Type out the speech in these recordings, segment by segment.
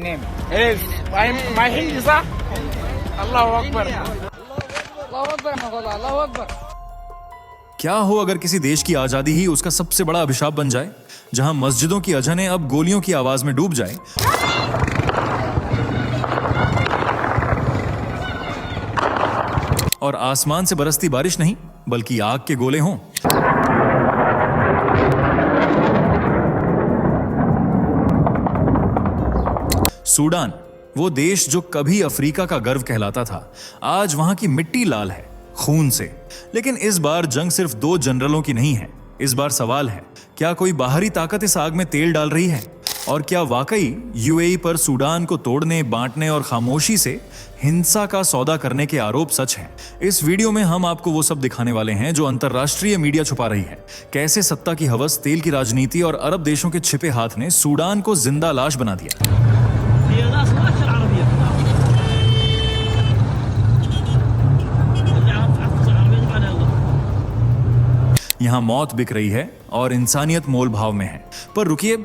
name is Mahim Isa. Allahu Akbar. Allahu Akbar. Allahu Akbar. क्या हो अगर किसी देश की आजादी ही उसका सबसे बड़ा अभिशाप बन जाए, जहां मस्जिदों की अजनें अब गोलियों की आवाज में डूब जाए, और आसमान से बरसती बारिश नहीं बल्कि आग के गोले हों। सूडान, वो देश जो कभी अफ्रीका का गर्व कहलाता था, आज वहां की मिट्टी लाल है खून से। लेकिन इस बार जंग सिर्फ दो जनरलों की नहीं है। इस बार सवाल है, क्या कोई बाहरी ताकत इस आग में तेल डाल रही है? और क्या वाकई यूएई पर सूडान को तोड़ने, बांटने और खामोशी से हिंसा का सौदा करने के आरोप सच हैं? इस वीडियो में हम आपको वो सब दिखाने वाले हैं जो अंतरराष्ट्रीय मीडिया छुपा रही है। कैसे सत्ता की हवस, तेल की राजनीति और अरब देशों के छिपे हाथ ने सूडान को जिंदा लाश बना दिया। यहां मौत बिक रही है और इंसानियत मोल भाव में है। पर रुकिए,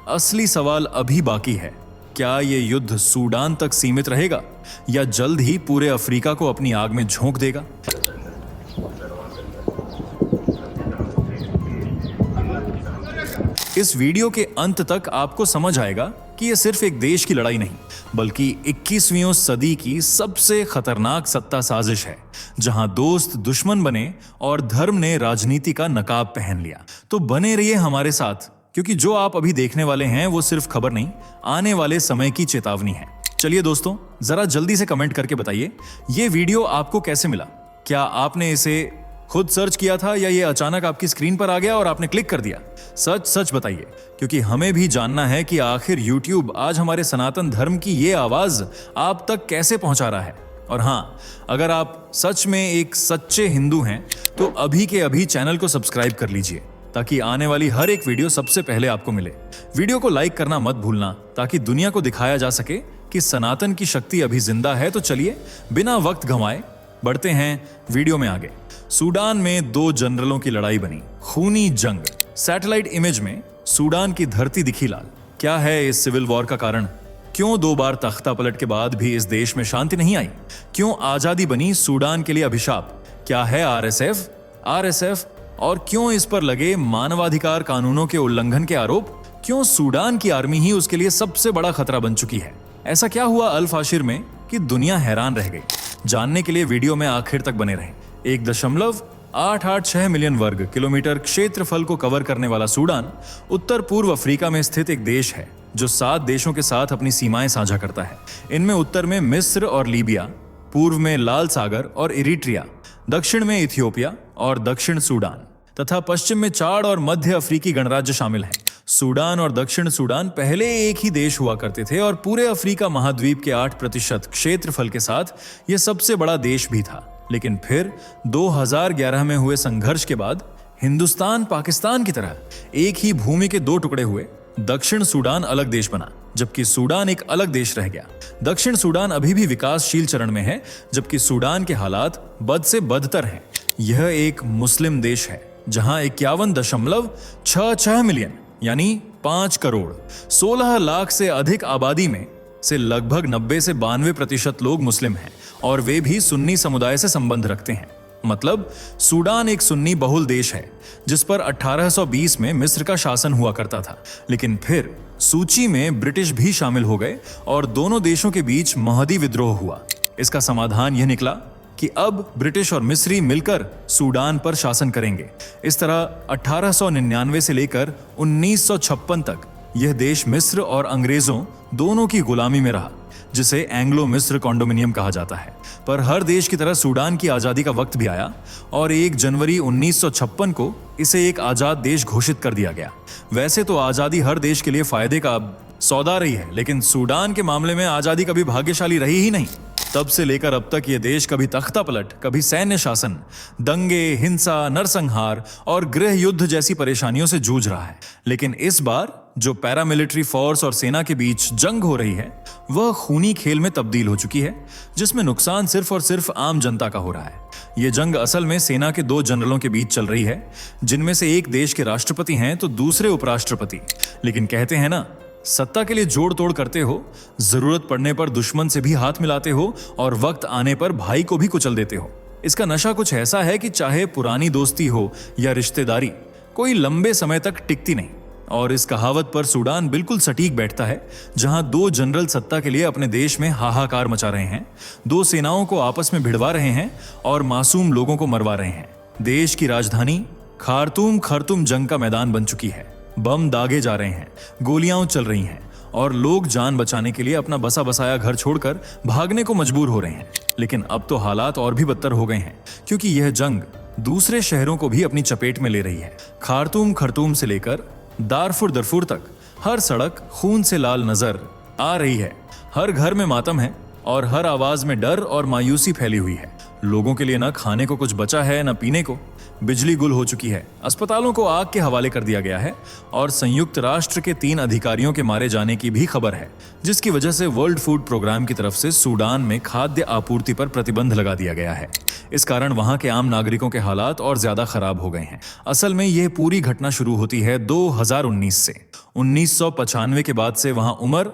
असली सवाल अभी बाकी है। क्या ये युद्ध सूडान तक सीमित रहेगा या जल्द ही पूरे अफ्रीका को अपनी आग में झोंक देगा? इस वीडियो के अंत तक आपको समझ आएगा कि यह सिर्फ एक देश की लड़ाई नहीं, बल्कि 21वीं सदी की सबसे खतरनाक सत्ता साजिश है, जहां दोस्त दुश्मन बने और धर्म ने राजनीति का नकाब पहन लिया। तो बने रहिए हमारे साथ, क्योंकि जो आप अभी देखने वाले हैं वो सिर्फ खबर नहीं, आने वाले समय की चेतावनी है। चलिए दोस्तों, जरा जल्दी से कमेंट करके बताइए, ये वीडियो आपको कैसे मिला? क्या आपने इसे खुद सर्च किया था या ये अचानक आपकी स्क्रीन पर आ गया और आपने क्लिक कर दिया? सच सच बताइए, क्योंकि हमें भी जानना है कि आखिर YouTube आज हमारे सनातन धर्म की ये आवाज आप तक कैसे पहुंचा रहा है। और हाँ, अगर आप सच में एक सच्चे हिंदू हैं तो अभी के अभी चैनल को सब्सक्राइब कर लीजिए, ताकि आने वाली हर एक वीडियो सबसे पहले आपको मिले। वीडियो को लाइक करना मत भूलना, ताकि दुनिया को दिखाया जा सके कि सनातन की शक्ति अभी जिंदा है। तो चलिए बिना वक्त गंवाए बढ़ते हैं वीडियो में आगे। सूडान में दो जनरलों की लड़ाई बनी, खूनी जंग। सैटेलाइट इमेज में सूडान की धरती दिखी लाल। क्या है इस सिविल वॉर का कारण? क्यों 2 बार तख्ता पलट के बाद भी इस देश में शांति नहीं आई? क्यों आजादी बनी सूडान के लिए अभिशाप? क्या है आरएसएफ और क्यों इस पर लगे मानवाधिकार कानूनों के उल्लंघन के आरोप? क्यों सूडान की आर्मी ही उसके लिए सबसे बड़ा खतरा बन चुकी है? ऐसा क्या हुआ अल फाशिर में कि दुनिया हैरान रह गई? जानने के लिए वीडियो में आखिर तक बने रहें। 1.886 मिलियन वर्ग किलोमीटर क्षेत्रफल को कवर करने वाला सूडान उत्तर पूर्व अफ्रीका में स्थित एक देश है जो 7 देशों के साथ अपनी सीमाएं साझा करता है। इनमें उत्तर में मिस्र और लीबिया, पूर्व में लाल सागर और इरिट्रिया, दक्षिण में इथियोपिया और दक्षिण सूडान तथा पश्चिम में चाड और मध्य अफ्रीकी गणराज्य शामिल हैं। सूडान और दक्षिण सूडान पहले एक ही देश हुआ करते थे और पूरे अफ्रीका महाद्वीप के 8% क्षेत्रफल के साथ यह सबसे बड़ा देश भी था। लेकिन फिर 2011 में हुए संघर्ष के बाद हिंदुस्तान पाकिस्तान की तरह एक ही भूमि के 2 टुकड़े हुए। दक्षिण सूडान अलग देश बना, जबकि सूडान एक अलग देश रह गया। दक्षिण सूडान अभी भी विकासशील चरण में है, जबकि सूडान के हालात बद से बदतर हैं। यह एक मुस्लिम देश है जहां 51.66 मिलियन यानी 5 करोड़ 16 लाख से अधिक आबादी में से लगभग 90 से 92% लोग मुस्लिम हैं, और वे भी सुन्नी समुदाय से संबंध रखते हैं। मतलब सूडान एक सुन्नी बहुल देश है, जिस पर 1820 में मिस्र का शासन हुआ करता था। लेकिन फिर सूची में ब्रिटिश भी शामिल हो गए और दोनों देशों के बीच महदी विद्रोह हुआ। इसका समाधान यह निकला कि अब ब्रिटिश और मिस्री मिलकर सूडान पर शासन करेंगे। इस तरह 1899 से लेकर 1956 तक यह देश मिस्र और अंग्रेजों दोनों की गुलामी में रहा, जिसे एंग्लो मिस्र कॉन्डोमिनियम कहा जाता है। पर हर देश की तरह सूडान की आजादी का वक्त भी आया और 1 जनवरी 1956 को इसे एक आजाद देश घोषित कर दिया गया। वैसे तो आजादी हर देश के लिए फायदे का सौदा रही है, लेकिन सूडान के मामले में आजादी कभी भाग्यशाली रही ही नहीं। तब से लेकर अब तक ये देश कभी तख्ता पलट, कभी सैन्य शासन, दंगे, हिंसा, नरसंहार और गृह युद्ध जैसी परेशानियों से जूझ रहा है। लेकिन इस बार जो पैरामिलिट्री फोर्स और सेना के बीच जंग हो रही है, वह खूनी खेल में तब्दील हो चुकी है, जिसमें नुकसान सिर्फ और सिर्फ आम जनता का हो रहा है। यह जंग असल में सेना के 2 जनरलों के बीच चल रही है, जिनमें से एक देश के राष्ट्रपति हैं तो दूसरे उपराष्ट्रपति। लेकिन कहते हैं ना, सत्ता के लिए जोड़ तोड़ करते हो, जरूरत पड़ने पर दुश्मन से भी हाथ मिलाते हो और वक्त आने पर भाई को भी कुचल देते हो। इसका नशा कुछ ऐसा है कि चाहे पुरानी दोस्ती हो या रिश्तेदारी, कोई लंबे समय तक टिकती नहीं। और इस कहावत पर सूडान बिल्कुल सटीक बैठता है, जहां दो जनरल सत्ता के लिए अपने देश में हाहाकार मचा रहे हैं, दो सेनाओं को आपस में भिड़वा रहे हैं और मासूम लोगों को मरवा रहे हैं। देश की राजधानी खार्तूम जंग का मैदान बन चुकी है। बम दागे जा रहे हैं, गोलियां चल रही हैं और लोग जान बचाने के लिए अपना बसा बसाया घर छोड़कर भागने को मजबूर हो रहे हैं। लेकिन अब तो हालात और भी बदतर हो गए हैं, क्योंकि यह जंग दूसरे शहरों को भी अपनी चपेट में ले रही है। खर्तूम से लेकर दारफुर तक हर सड़क खून से लाल नजर आ रही है। हर घर में मातम है और हर आवाज में डर और मायूसी फैली हुई है। लोगों के लिए न खाने को कुछ बचा है, न पीने को। बिजली गुल हो चुकी है, अस्पतालों को आग के हवाले कर दिया गया है और संयुक्त राष्ट्र के 3 अधिकारियों के मारे जाने की भी खबर है, जिसकी वजह से वर्ल्ड फूड प्रोग्राम की तरफ से सूडान में खाद्य आपूर्ति पर प्रतिबंध लगा दिया गया है। इस कारण वहां के आम नागरिकों के हालात और ज्यादा खराब हो गए हैं। असल में यह पूरी घटना शुरू होती है 2019 से। 1995 के बाद से वहां ओमर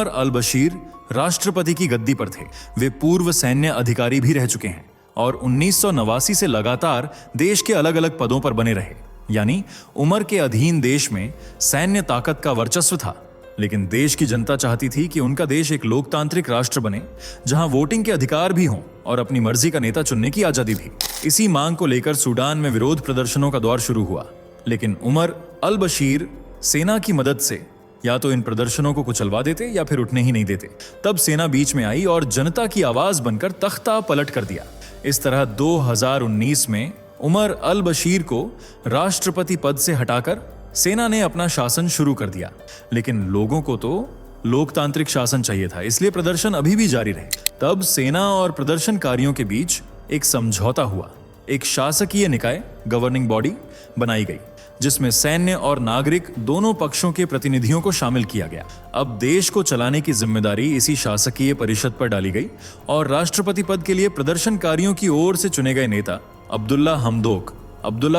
अल बशीर राष्ट्रपति की गद्दी पर थे। वे पूर्व सैन्य अधिकारी भी रह चुके हैं और 1989 से लगातार देश के अलग अलग पदों पर बने रहे। यानी उमर के अधीन देश में सैन्य ताकत का वर्चस्व था, लेकिन देश की जनता चाहती थी कि उनका देश एक लोकतांत्रिक राष्ट्र बने, जहां वोटिंग के अधिकार भी हों और अपनी मर्जी का नेता चुनने की आजादी भी। इसी मांग को लेकर सूडान में विरोध प्रदर्शनों का दौर शुरू हुआ, लेकिन उमर अल बशीर सेना की मदद से या तो इन प्रदर्शनों को कुचलवा देते या फिर उठने ही नहीं देते। तब सेना बीच में आई और जनता की आवाज बनकर तख्ता पलट कर दिया। इस तरह 2019 में उमर अल बशीर को राष्ट्रपति पद से हटाकर सेना ने अपना शासन शुरू कर दिया। लेकिन लोगों को तो लोकतांत्रिक शासन चाहिए था, इसलिए प्रदर्शन अभी भी जारी रहे। तब सेना और प्रदर्शनकारियों के बीच एक समझौता हुआ। एक शासकीय निकाय गवर्निंग बॉडी बनाई गई, जिसमें सैन्य और नागरिक दोनों पक्षों के प्रतिनिधियों को शामिल किया गया। अब देश को चलाने की जिम्मेदारी इसी शासकीय परिषद पर डाली गई और राष्ट्रपति पद के लिए प्रदर्शनकारियों की ओर से चुने गए नेता अब्दुल्ला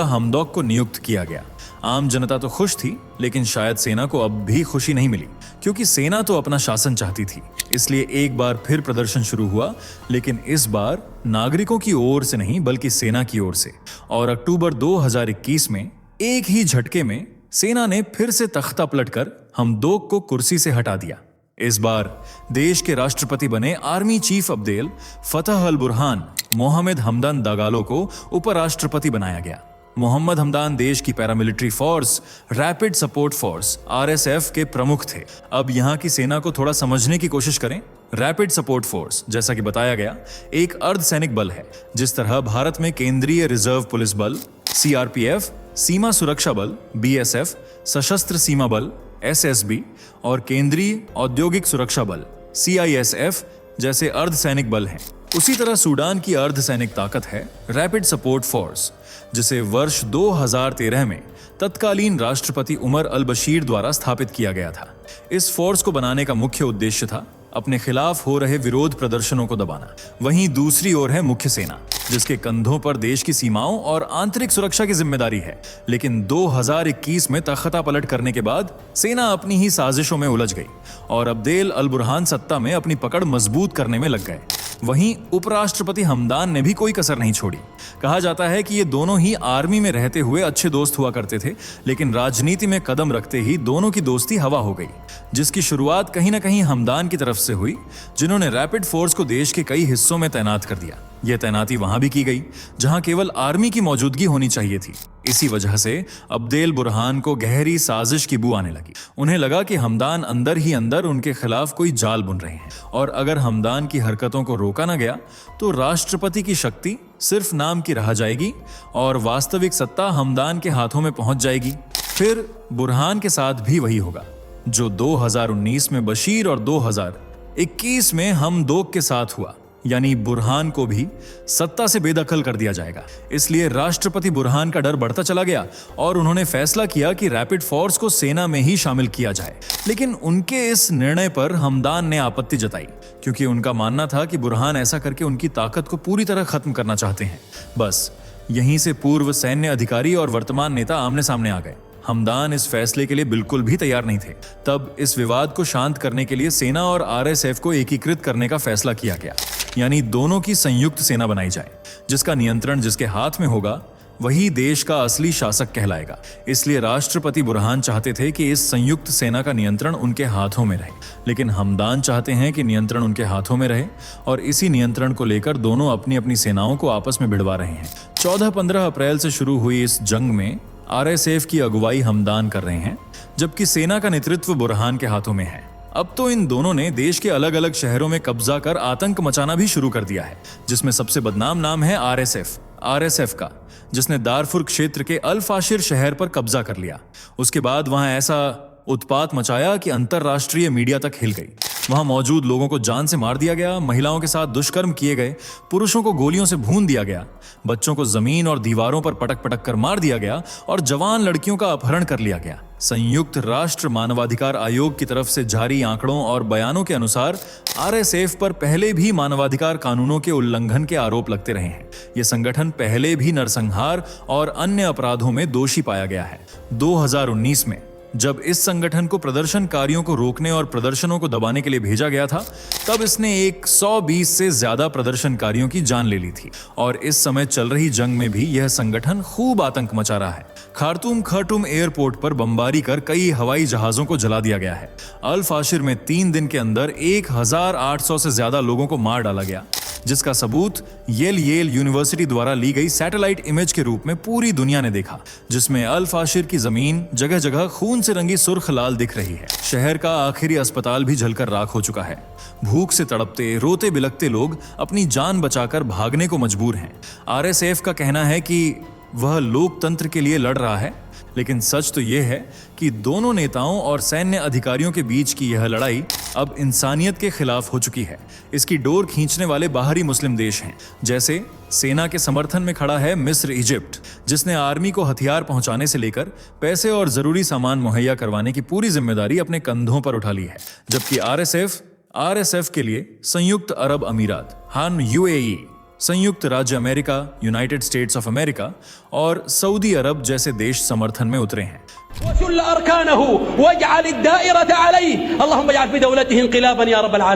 हमदोक को नियुक्त किया गया। आम जनता तो खुश थी, लेकिन शायद सेना को अब भी खुशी नहीं मिली, क्योंकि सेना तो अपना शासन चाहती थी। इसलिए एक बार फिर प्रदर्शन शुरू हुआ, लेकिन इस बार नागरिकों की ओर से नहीं बल्कि सेना की ओर से। और अक्टूबर 2021 में एक ही झटके में सेना ने फिर से तख्ता पलटकर हमदोक को कुर्सी से हटा दिया। इस बार देश के राष्ट्रपति बने आर्मी चीफ अब्देल फतह अल बुरहान मोहम्मद हमदान दागालो को उपराष्ट्रपति बनाया गया। मोहम्मद हमदान देश की paramilitary force rapid support force RSF के प्रमुख थे। अब यहाँ की सेना को थोड़ा समझने की कोशिश करें। रैपिड सपोर्ट फोर्स, जैसा कि बताया गया, एक अर्धसैनिक बल है। जिस तरह भारत में केंद्रीय रिजर्व पुलिस बल CRPF, सीमा सुरक्षा बल BSF, सशस्त्र सीमा बल SSB और केंद्रीय औद्योगिक सुरक्षा बल CISF जैसे अर्धसैनिक बल हैं, उसी तरह सूडान की अर्धसैनिक ताकत है रैपिड सपोर्ट फोर्स, जिसे वर्ष 2013 में तत्कालीन राष्ट्रपति उमर अल बशीर द्वारा स्थापित किया गया था। इस फोर्स को बनाने का मुख्य उद्देश्य था अपने खिलाफ हो रहे विरोध प्रदर्शनों को दबाना। वहीं दूसरी ओर है मुख्य सेना, जिसके कंधों पर देश की सीमाओं और आंतरिक सुरक्षा की जिम्मेदारी है। लेकिन 2021 में तख्ता पलट करने के बाद सेना अपनी ही साजिशों में उलझ गई और अब्देल अल बुरहान सत्ता में अपनी पकड़ मजबूत करने में लग गए। वहीं उपराष्ट्रपति हमदान ने भी कोई कसर नहीं छोड़ी। कहा जाता है कि ये दोनों ही आर्मी में रहते हुए अच्छे दोस्त हुआ करते थे, लेकिन राजनीति में कदम रखते ही दोनों की दोस्ती हवा हो गई, जिसकी शुरुआत कहीं ना कहीं हमदान की तरफ से हुई, जिन्होंने रैपिड फोर्स को देश के कई हिस्सों में तैनात कर दिया। यह तैनाती वहां भी की गई जहां केवल आर्मी की मौजूदगी होनी चाहिए थी। इसी वजह से अब्देल बुरहान को गहरी साजिश की बू आने लगी। उन्हें लगा कि हमदान अंदर ही अंदर उनके खिलाफ कोई जाल बुन रहे हैं और अगर हमदान की हरकतों को रोका न गया तो राष्ट्रपति की शक्ति सिर्फ नाम की रह जाएगी और वास्तविक सत्ता हमदान के हाथों में पहुंच जाएगी। फिर बुरहान के साथ भी वही होगा जो 2019 में बशीर और 2021 में हमदोक के साथ हुआ, यानी बुरहान को भी सत्ता से बेदखल कर दिया जाएगा। इसलिए राष्ट्रपति बुरहान का डर बढ़ता चला गया और उन्होंने फैसला किया कि रैपिड फोर्स को सेना में ही शामिल किया जाए। लेकिन उनके इस निर्णय पर हमदान ने आपत्ति जताई, क्योंकि उनका मानना था कि बुरहान ऐसा करके उनकी ताकत को पूरी तरह खत्म करना चाहते हैं। बस यहीं से पूर्व सैन्य अधिकारी और वर्तमान नेता आमने सामने आ गए। हमदान इस फैसले के लिए बिल्कुल भी तैयार नहीं थे। तब इस विवाद को शांत करने के लिए सेना और आरएसएफ को एकीकृत करने का फैसला किया गया, यानी दोनों की संयुक्त सेना बनाई जाए, जिसका नियंत्रण जिसके हाथ में होगा वही देश का असली शासक कहलाएगा। इसलिए राष्ट्रपति बुरहान चाहते थे कि इस संयुक्त सेना का नियंत्रण उनके हाथों में रहे, लेकिन हमदान चाहते हैं कि नियंत्रण उनके हाथों में रहे, और इसी नियंत्रण को लेकर दोनों अपनी अपनी सेनाओं को आपस में भिड़वा रहे हैं। 14-15 अप्रैल से शुरू हुई इस जंग में आरएसएफ की अगुवाई हमदान कर रहे हैं, जबकि सेना का नेतृत्व बुरहान के हाथों में है। अब तो इन दोनों ने देश के अलग अलग शहरों में कब्जा कर आतंक मचाना भी शुरू कर दिया है, जिसमें सबसे बदनाम नाम है आरएसएफ का, जिसने दारफुर क्षेत्र के अल फाशिर शहर पर कब्जा कर लिया। उसके बाद वहां ऐसा उत्पात मचाया कि अंतरराष्ट्रीय मीडिया तक हिल गई। वहां मौजूद लोगों को जान से मार दिया गया, महिलाओं के साथ दुष्कर्म किए गए, पुरुषों को गोलियों से भून दिया गया, बच्चों को जमीन और दीवारों पर पटक पटक कर मार दिया गया और जवान लड़कियों का अपहरण कर लिया गया। संयुक्त राष्ट्र मानवाधिकार आयोग की तरफ से जारी आंकड़ों और बयानों के अनुसार आरएसएफ पर पहले भी मानवाधिकार कानूनों के उल्लंघन के आरोप लगते रहे हैं। यह संगठन पहले भी नरसंहार और अन्य अपराधों में दोषी पाया गया है। 2019 में जब इस संगठन को प्रदर्शनकारियों को रोकने और प्रदर्शनों को दबाने के लिए भेजा गया था, तब इसने 120 से ज्यादा प्रदर्शनकारियों की जान ले ली थी, और इस समय चल रही जंग में भी यह संगठन खूब आतंक मचा रहा है। खार्तूम एयरपोर्ट पर बमबारी कर कई हवाई जहाजों को जला दिया गया है। अल फाशिर में 3 दिन के अंदर 1800 से ज्यादा लोगों को मार डाला गया, जिसका सबूत येल यूनिवर्सिटी द्वारा ली गई सैटेलाइट इमेज के रूप में पूरी दुनिया ने देखा, जिसमें अल फाशिर की जमीन जगह जगह खून से रंगी सुर्ख लाल दिख रही है। शहर का आखिरी अस्पताल भी जलकर राख हो चुका है। भूख से तड़पते रोते बिलखते लोग अपनी जान बचाकर भागने को मजबूर हैं। आरएसएफ का कहना है कि वह लोकतंत्र के लिए लड़ रहा है, लेकिन सच तो यह है कि दोनों नेताओं और सैन्य अधिकारियों के बीच की यह लड़ाई अब इंसानियत के खिलाफ हो चुकी है। इसकी डोर खींचने वाले बाहरी मुस्लिम देश हैं, जैसे सेना के समर्थन में खड़ा है मिस्र, इजिप्ट, जिसने आर्मी को हथियार पहुंचाने से लेकर पैसे और जरूरी सामान मुहैया करवाने की पूरी जिम्मेदारी अपने कंधों पर उठा ली है। जबकि आरएसएफ के लिए संयुक्त अरब अमीरात यूएई, संयुक्त राज्य America, United states of America और सऊदी अरब जैसे देश समर्थन में उतरे हैं।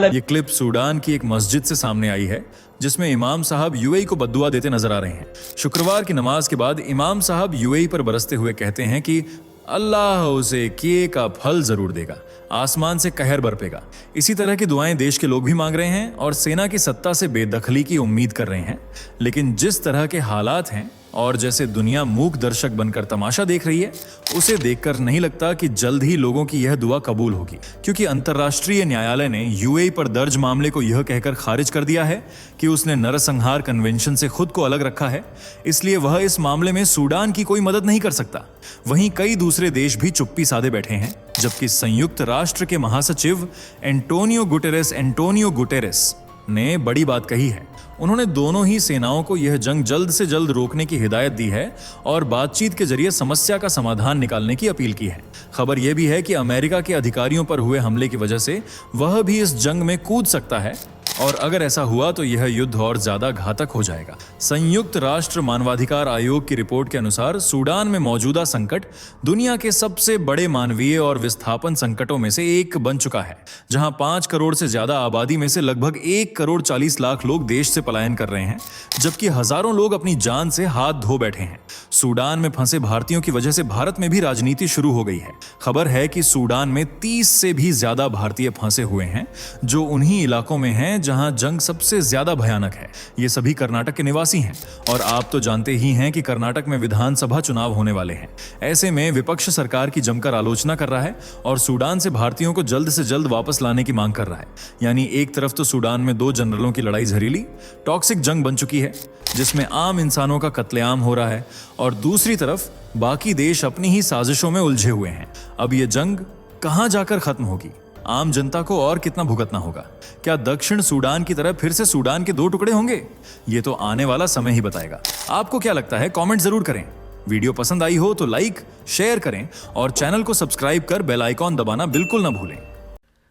ये क्लिप सूडान की एक मस्जिद से सामने आई है, जिसमें इमाम साहब यूएई को बद्दुआ देते नजर आ रहे हैं। शुक्रवार की नमाज के बाद इमाम साहब यूएई पर बरसते हुए कहते हैं कि अल्लाह उसे किए का फल जरूर देगा, आसमान से कहर बरपेगा। इसी तरह की दुआएं देश के लोग भी मांग रहे हैं और सेना की सत्ता से बेदखली की उम्मीद कर रहे हैं। लेकिन जिस तरह के हालात हैं और जैसे दुनिया मूक दर्शक बनकर तमाशा देख रही है, उसे देखकर नहीं लगता कि जल्द ही लोगों की यह दुआ कबूल होगी, क्योंकि अंतर्राष्ट्रीय न्यायालय ने यूएई पर दर्ज मामले को यह कहकर खारिज कर दिया है कि उसने नरसंहार कन्वेंशन से खुद को अलग रखा है, इसलिए वह इस मामले में सूडान की कोई मदद नहीं कर सकता। वहीं कई दूसरे देश भी चुप्पी साधे बैठे हैं, जबकि संयुक्त राष्ट्र के महासचिव एंटोनियो गुटेरेस ने बड़ी बात कही है। उन्होंने दोनों ही सेनाओं को यह जंग जल्द से जल्द रोकने की हिदायत दी है और बातचीत के जरिए समस्या का समाधान निकालने की अपील की है। खबर यह भी है कि अमेरिका के अधिकारियों पर हुए हमले की वजह से वह भी इस जंग में कूद सकता है, और अगर ऐसा हुआ तो यह युद्ध और ज्यादा घातक हो जाएगा। संयुक्त राष्ट्र मानवाधिकार आयोग की रिपोर्ट के अनुसार सूडान में मौजूदा संकट दुनिया के सबसे बड़े मानवीय और विस्थापन संकटों में से एक बन चुका है, जहां 5 करोड़ से ज्यादा आबादी में से लगभग 1 करोड़ 40 लाख लोग देश से पलायन कर रहे हैं, जबकि हजारों लोग अपनी जान से हाथ धो बैठे हैं। सूडान में फंसे भारतीयों की वजह से भारत में भी राजनीति शुरू हो गई है। खबर है कि सूडान में 30 से भी ज्यादा भारतीय फंसे हुए हैं, जो उन्हीं इलाकों में हैं जहां जंग सबसे ज्यादा भयानक है। ये सभी कर्नाटक के निवासी हैं, और आप तो जानते ही हैं कि कर्नाटक में विधानसभा चुनाव होने वाले हैं। ऐसे में विपक्ष सरकार की जमकर आलोचना कर रहा है और सूडान से भारतीयों को जल्द से जल्द वापस लाने की मांग कर रहा है। यानी एक तरफ तो सूडान में 2 जनरलों की लड़ाई जहरीली टॉक्सिक जंग बन चुकी है, जिसमें आम इंसानों का कत्लेआम हो रहा है, और दूसरी तरफ बाकी देश अपनी ही साजिशों में उलझे हुए हैं। अब ये जंग कहां जाकर खत्म होगी? आम जनता को और कितना भुगतना होगा? क्या दक्षिण सूडान की तरह फिर से सूडान के 2 टुकड़े होंगे? ये तो आने वाला समय ही बताएगा। आपको क्या लगता है? कमेंट जरूर करें। वीडियो पसंद आई हो तो लाइक, शेयर करें और चैनल को सब्सक्राइब कर बेल आइकॉन दबाना बिल्कुल ना भूलें।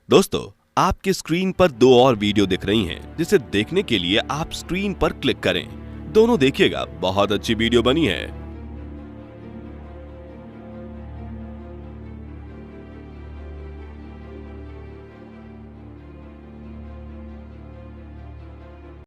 दोस्तों, आपके स्क्रीन पर 2 और वीडियो दिख रही हैं, जिसे देखने के लिए आप स्क्रीन पर क्लिक करें। दोनों देखिएगा, बहुत अच्छी वीडियो बनी है।